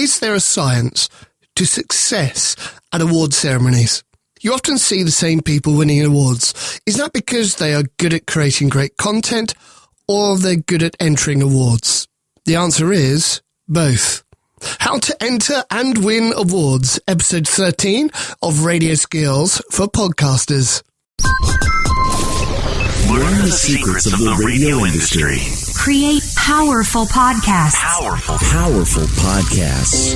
is there a science to success at award ceremonies? You often see the same people winning awards. Is that because they are good at creating great content, or they're good at entering awards? The answer is both. How to Enter and Win Awards, episode 13 of Radio Skills for Podcasters. Learn the secrets of the radio industry. Create powerful podcasts. Powerful podcasts.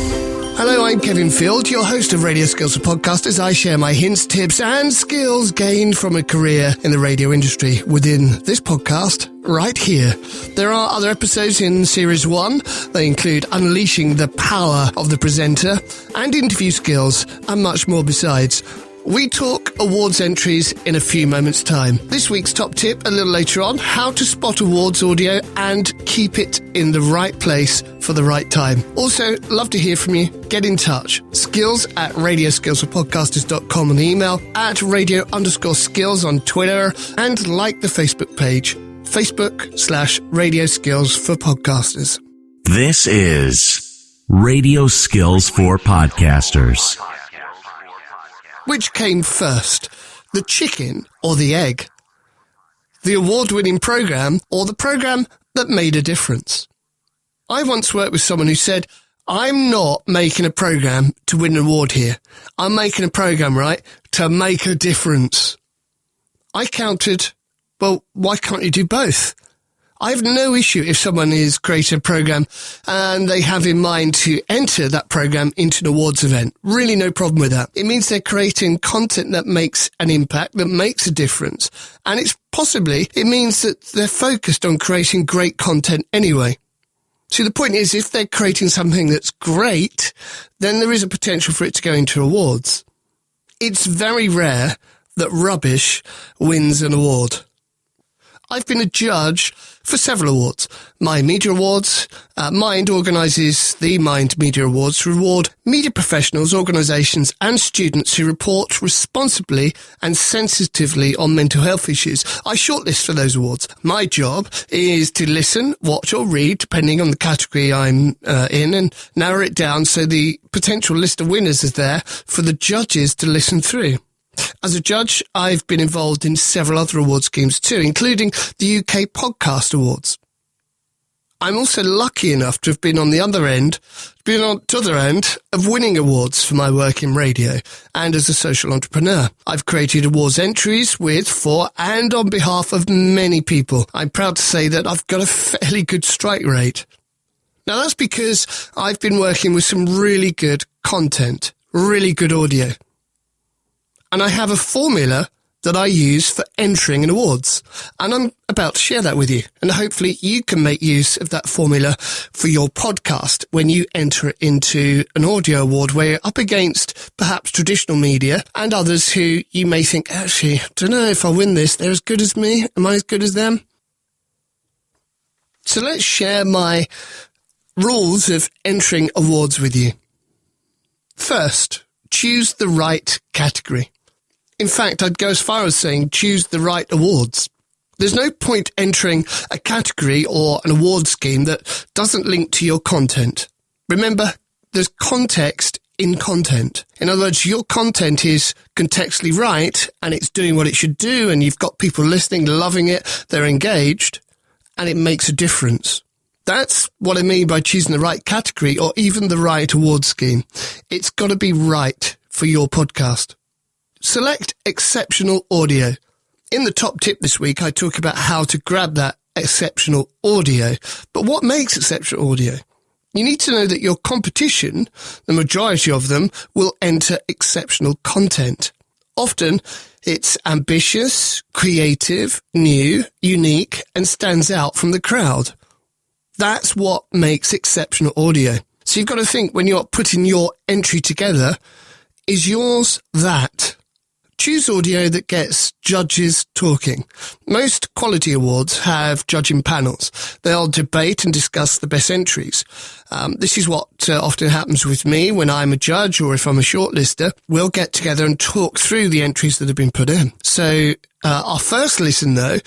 Hello, I'm Kevin Field, your host of Radio Skills for Podcasters. I share my hints, tips, and skills gained from a career in the radio industry within this podcast right here. There are other episodes in Series 1. They include unleashing the power of the presenter and interview skills and much more besides. We talk awards entries in a few moments' time. This week's top tip a little later on, how to spot awards audio and keep it in the right place for the right time. Also, love to hear from you. Get in touch. skills@radioskillsforpodcasters.com on email, at radio_skills on Twitter, and like the Facebook page, Facebook/Radio Skills for Podcasters. This is Radio Skills for Podcasters. Which came first, the chicken or the egg? The award-winning program or the program that made a difference? I once worked with someone who said, I'm not making a program to win an award here. I'm making a program, right, to make a difference. I countered, well, why can't you do both? I have no issue if someone is creating a program and they have in mind to enter that program into an awards event. Really no problem with that. It means they're creating content that makes an impact, that makes a difference. And it means that they're focused on creating great content anyway. So the point is, if they're creating something that's great, then there is a potential for it to go into awards. It's very rare that rubbish wins an award. I've been a judge for several awards. Mind Media Awards. Mind organises the Mind Media Awards to reward media professionals, organisations and students who report responsibly and sensitively on mental health issues. I shortlist for those awards. My job is to listen, watch or read, depending on the category I'm in, and narrow it down so the potential list of winners is there for the judges to listen through. As a judge, I've been involved in several other award schemes too, including the UK Podcast Awards. I'm also lucky enough to have been on the other end of winning awards for my work in radio and as a social entrepreneur. I've created awards entries with, for, and on behalf of many people. I'm proud to say that I've got a fairly good strike rate. Now that's because I've been working with some really good content, really good audio. And I have a formula that I use for entering an awards. And I'm about to share that with you. And hopefully you can make use of that formula for your podcast when you enter it into an audio award where you're up against perhaps traditional media and others who you may think, actually, I don't know if I win this. They're as good as me. Am I as good as them? So let's share my rules of entering awards with you. First, choose the right category. In fact, I'd go as far as saying choose the right awards. There's no point entering a category or an award scheme that doesn't link to your content. Remember, there's context in content. In other words, your content is contextually right and it's doing what it should do and you've got people listening, loving it, they're engaged, and it makes a difference. That's what I mean by choosing the right category or even the right award scheme. It's got to be right for your podcast. Select exceptional audio. In the top tip this week, I talk about how to grab that exceptional audio. But what makes exceptional audio? You need to know that your competition, the majority of them, will enter exceptional content. Often, it's ambitious, creative, new, unique, and stands out from the crowd. That's what makes exceptional audio. So you've got to think when you're putting your entry together, is yours that? Choose audio that gets judges talking. Most quality awards have judging panels. They'll debate and discuss the best entries. This is what often happens with me when I'm a judge or if I'm a shortlister. We'll get together and talk through the entries that have been put in. So our first listen, though,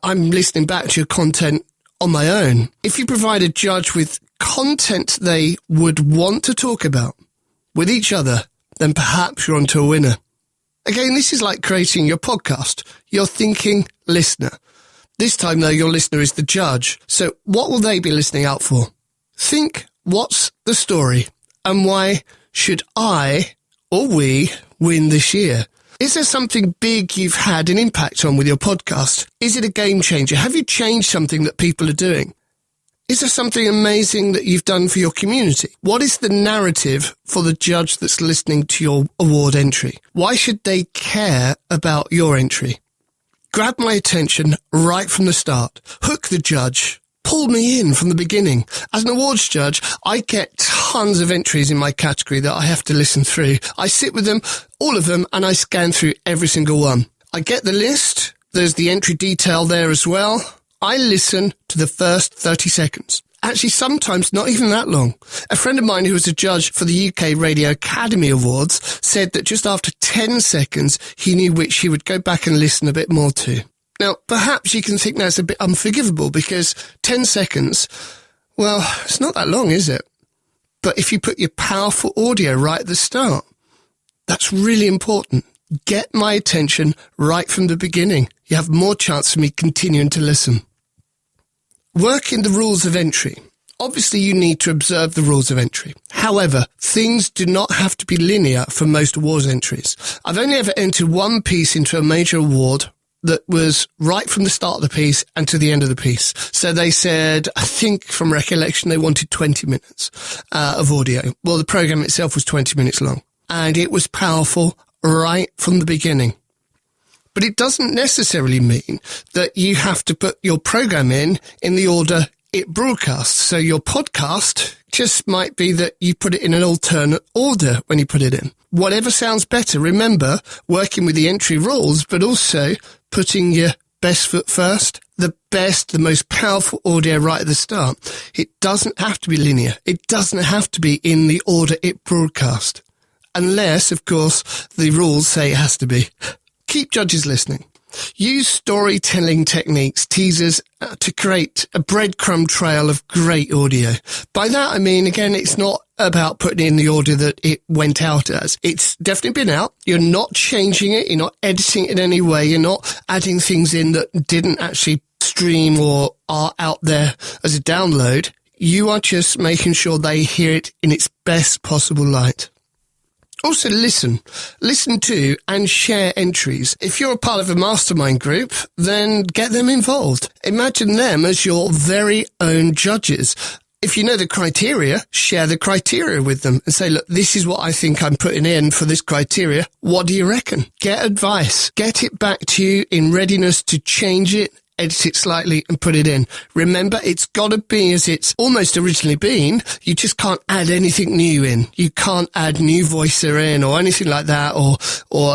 I'm listening back to your content on my own. If you provide a judge with content they would want to talk about with each other, then perhaps you're onto a winner. Again, this is like creating your podcast. You're thinking listener. This time, though, your listener is the judge. So what will they be listening out for? Think, what's the story? And why should I or we win this year? Is there something big you've had an impact on with your podcast? Is it a game changer? Have you changed something that people are doing? Is there something amazing that you've done for your community? What is the narrative for the judge that's listening to your award entry? Why should they care about your entry? Grab my attention right from the start. Hook the judge. Pull me in from the beginning. As an awards judge, I get tons of entries in my category that I have to listen through. I sit with them, all of them, and I scan through every single one. I get the list. There's the entry detail there as well. I listen to the first 30 seconds. Actually, sometimes not even that long. A friend of mine who was a judge for the UK Radio Academy Awards said that just after 10 seconds, he knew which he would go back and listen a bit more to. Now, perhaps you can think that's a bit unforgivable because 10 seconds, well, it's not that long, is it? But if you put your powerful audio right at the start, that's really important. Get my attention right from the beginning. You have more chance of me continuing to listen. Work in the rules of entry. Obviously, you need to observe the rules of entry. However, things do not have to be linear for most awards entries. I've only ever entered one piece into a major award that was right from the start of the piece and to the end of the piece. So they said, I think from recollection, they wanted 20 minutes of audio. Well, the program itself was 20 minutes long, and it was powerful right from the beginning. But it doesn't necessarily mean that you have to put your program in the order it broadcasts. So your podcast just might be that you put it in an alternate order when you put it in. Whatever sounds better. Remember, working with the entry rules, but also putting your best foot first, the most powerful audio right at the start. It doesn't have to be linear. It doesn't have to be in the order it broadcasts. Unless, of course, the rules say it has to be. Keep judges listening. Use storytelling techniques, teasers, to create a breadcrumb trail of great audio. By that, I mean, again, it's not about putting in the order that it went out as. It's definitely been out. You're not changing it. You're not editing it in any way. You're not adding things in that didn't actually stream or are out there as a download. You are just making sure they hear it in its best possible light. Also listen to and share entries. If you're a part of a mastermind group, then get them involved. Imagine them as your very own judges. If you know the criteria, share the criteria with them and say, look, this is what I think I'm putting in for this criteria. What do you reckon? Get advice. Get it back to you in readiness to change it, edit it slightly and put it in. Remember, it's got to be as it's almost originally been. You just can't add anything new in. You can't add new voicer in or anything like that or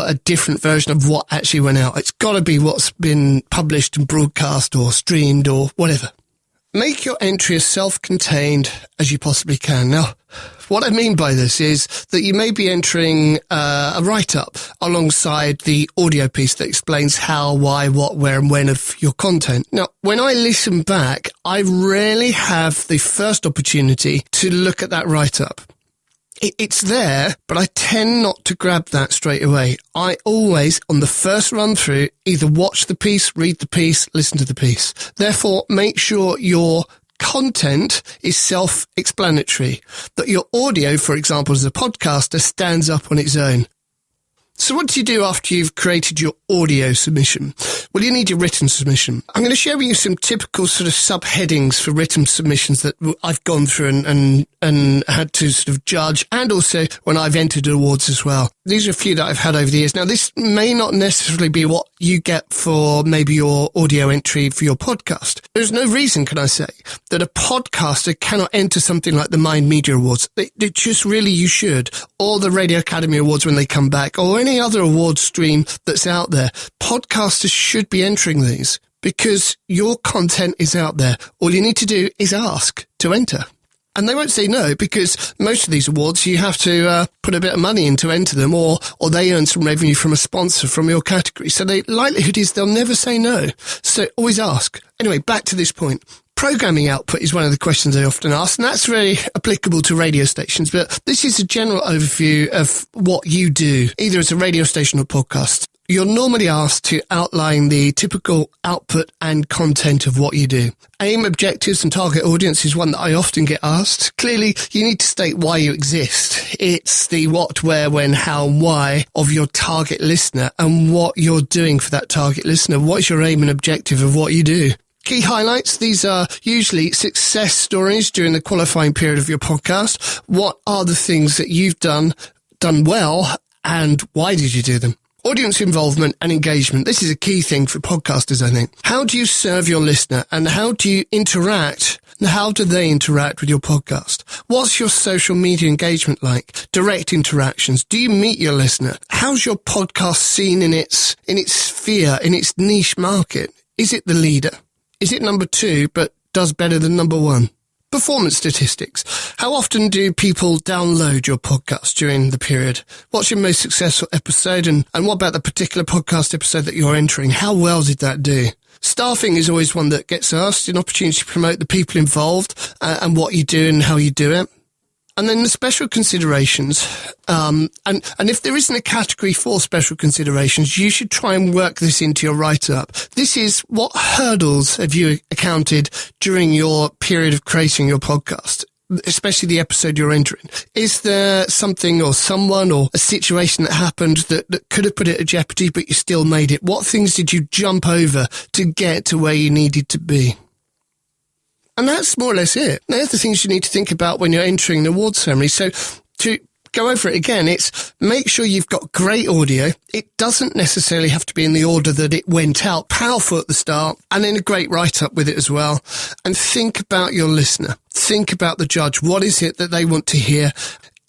a different version of what actually went out. It's got to be what's been published and broadcast or streamed or whatever. Make your entry as self-contained as you possibly can. Now, what I mean by this is that you may be entering a write-up alongside the audio piece that explains how, why, what, where, and when of your content. Now, when I listen back, I rarely have the first opportunity to look at that write-up. It's there, but I tend not to grab that straight away. I always, on the first run through, either watch the piece, read the piece, listen to the piece. Therefore, make sure your content is self-explanatory, that your audio, for example, as a podcaster, stands up on its own. So what do you do after you've created your audio submission? Well, you need your written submission. I'm going to share with you some typical sort of subheadings for written submissions that I've gone through and had to sort of judge, and also when I've entered awards as well. These are a few that I've had over the years. Now, this may not necessarily be what you get for maybe your audio entry for your podcast. There's no reason, can I say, that a podcaster cannot enter something like the Mind Media Awards. It just really, you should. Or the Radio Academy Awards when they come back, or any other award stream that's out there. Podcasters should be entering these because your content is out there. All you need to do is ask to enter. And they won't say no, because most of these awards, you have to put a bit of money in to enter them, or they earn some revenue from a sponsor from your category. So the likelihood is they'll never say no. So always ask. Anyway, back to this point. Programming output is one of the questions I often ask, and that's very applicable to radio stations, but this is a general overview of what you do, either as a radio station or podcast. You're normally asked to outline the typical output and content of what you do. Aim, objectives, and target audience is one that I often get asked. Clearly, you need to state why you exist. It's the what, where, when, how, and why of your target listener and what you're doing for that target listener. What's your aim and objective of what you do? Key highlights, these are usually success stories during the qualifying period of your podcast. What are the things that you've done well, and why did you do them? Audience involvement and engagement. This is a key thing for podcasters, I think. How do you serve your listener, and how do you interact, and how do they interact with your podcast? What's your social media engagement like? Direct interactions. Do you meet your listener? How's your podcast seen in its sphere, in its niche market? Is it the leader? Is it number 2, but does better than number 1? Performance statistics. How often do people download your podcast during the period? What's your most successful episode? And what about the particular podcast episode that you're entering? How well did that do? Staffing is always one that gets asked, an opportunity to promote the people involved and what you do and how you do it. And then the special considerations, and if there isn't a category for special considerations, you should try and work this into your write-up. This is what hurdles have you encountered during your period of creating your podcast, especially the episode you're entering. Is there something or someone or a situation that happened that could have put it at jeopardy, but you still made it? What things did you jump over to get to where you needed to be? And that's more or less it. There's the things you need to think about when you're entering an award ceremony. So to go over it again, it's make sure you've got great audio. It doesn't necessarily have to be in the order that it went out. Powerful at the start, and then a great write-up with it as well. And think about your listener. Think about the judge. What is it that they want to hear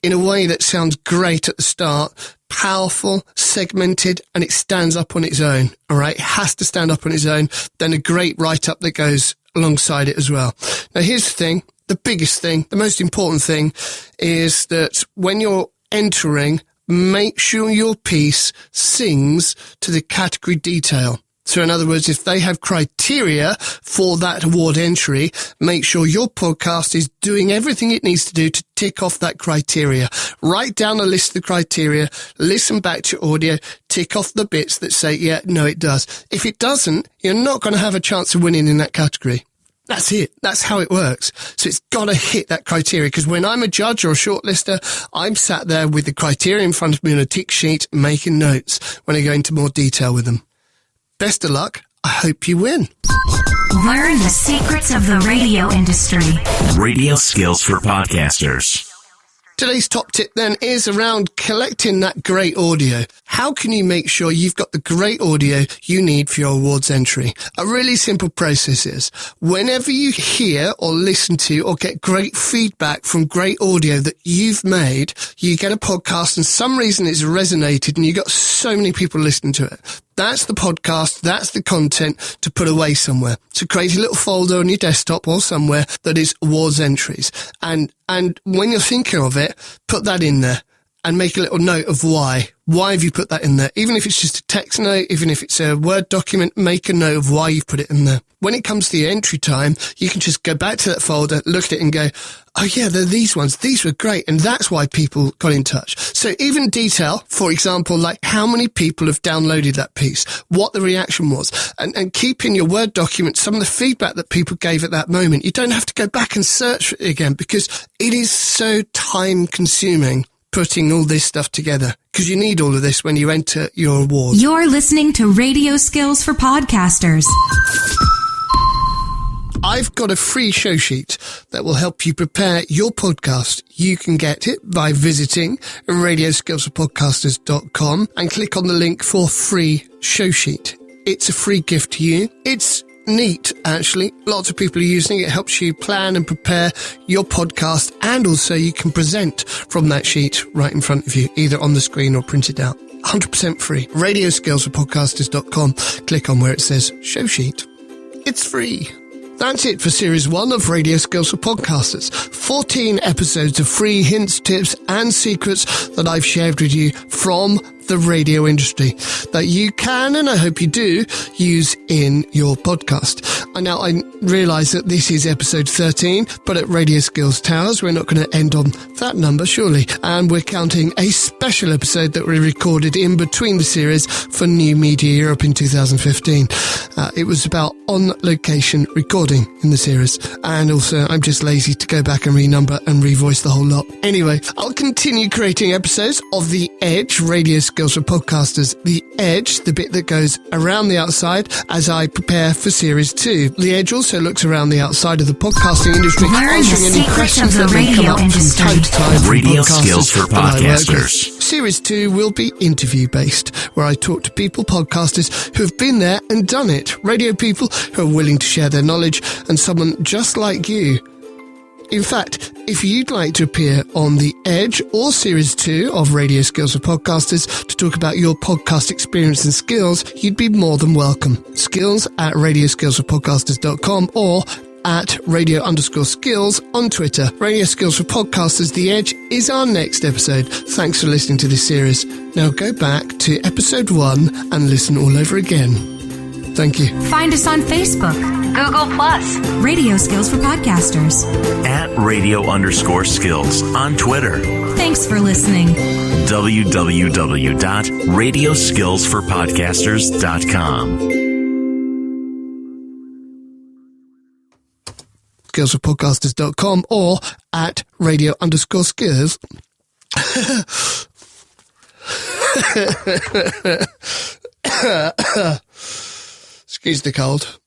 in a way that sounds great at the start, powerful, segmented, and it stands up on its own, all right? It has to stand up on its own. Then a great write-up that goes alongside it as well. Now, here's the thing. The biggest thing, the most important thing is that when you're entering, make sure your piece sings to the category detail. So in other words, if they have criteria for that award entry, make sure your podcast is doing everything it needs to do to tick off that criteria. Write down a list of the criteria, listen back to your audio, tick off the bits that say, yeah, no, it does. If it doesn't, you're not going to have a chance of winning in that category. That's it. That's how it works. So it's got to hit that criteria, because when I'm a judge or a shortlister, I'm sat there with the criteria in front of me on a tick sheet, making notes when I go into more detail with them. Best of luck. I hope you win. Learn the secrets of the radio industry. Radio skills for podcasters. Today's top tip then is around collecting that great audio. How can you make sure you've got the great audio you need for your awards entry? A really simple process is whenever you hear or listen to or get great feedback from great audio that you've made, you get a podcast and some reason it's resonated and you got so many people listening to it. That's the podcast, that's the content to put away somewhere. So create a little folder on your desktop or somewhere that is awards entries. And when you're thinking of it, put that in there and make a little note of why. Why have you put that in there? Even if it's just a text note, even if it's a Word document, make a note of why you've put it in there. When it comes to the entry time, you can just go back to that folder, look at it and go, oh yeah, they're these ones. These were great. And that's why people got in touch. So even detail, for example, like how many people have downloaded that piece, what the reaction was, and keep in your Word document some of the feedback that people gave at that moment. You don't have to go back and search for it again because it is so time consuming putting all this stuff together, because you need all of this when you enter your award. You're listening to Radio Skills for Podcasters. I've got a free show sheet that will help you prepare your podcast. You can get it by visiting radioskillsforpodcasters.com and click on the link for free show sheet. It's a free gift to you. It's neat, actually. Lots of people are using it. It helps you plan and prepare your podcast, and also you can present from that sheet right in front of you, either on the screen or printed out. 100% free. radioskillsforpodcasters.com. Click on where it says show sheet. It's free. That's it for Series 1 of Radio Skills for Podcasters. 14 episodes of free hints, tips, and secrets that I've shared with you from the radio industry that you can, and I hope you do, use in your podcast. And now I realise that this is episode 13, but at Radio Skills Towers, we're not going to end on that number, surely. And we're counting a special episode that we recorded in between the series for New Media Europe in 2015. It was about on-location recording in the series. And also, I'm just lazy to go back and renumber and revoice the whole lot. Anyway, I'll continue creating episodes of The Edge, Radio Skills for Podcasters. The Edge, the bit that goes around the outside as I prepare for Series 2. The Edge also looks around the outside of the podcasting industry, answering any questions that may come up from time to time. Radio Skills for Podcasters. Series 2 will be interview-based, where I talk to people, podcasters, who have been there and done it. Radio people who are willing to share their knowledge, and someone just like you. In fact, if you'd like to appear on The Edge or Series 2 of Radio Skills for Podcasters to talk about your podcast experience and skills, you'd be more than welcome. skills@radioskillsforpodcasters.com or at radio_skills on Twitter. Radio Skills for Podcasters, The Edge, is our next episode. Thanks for listening to this series. Now go back to episode 1 and listen all over again. Thank you. Find us on Facebook, Google+, Radio Skills for Podcasters. At radio_skills on Twitter. Thanks for listening. www.radioskillsforpodcasters.com. skillsforpodcasters.com or at radio_skills. Excuse the cold.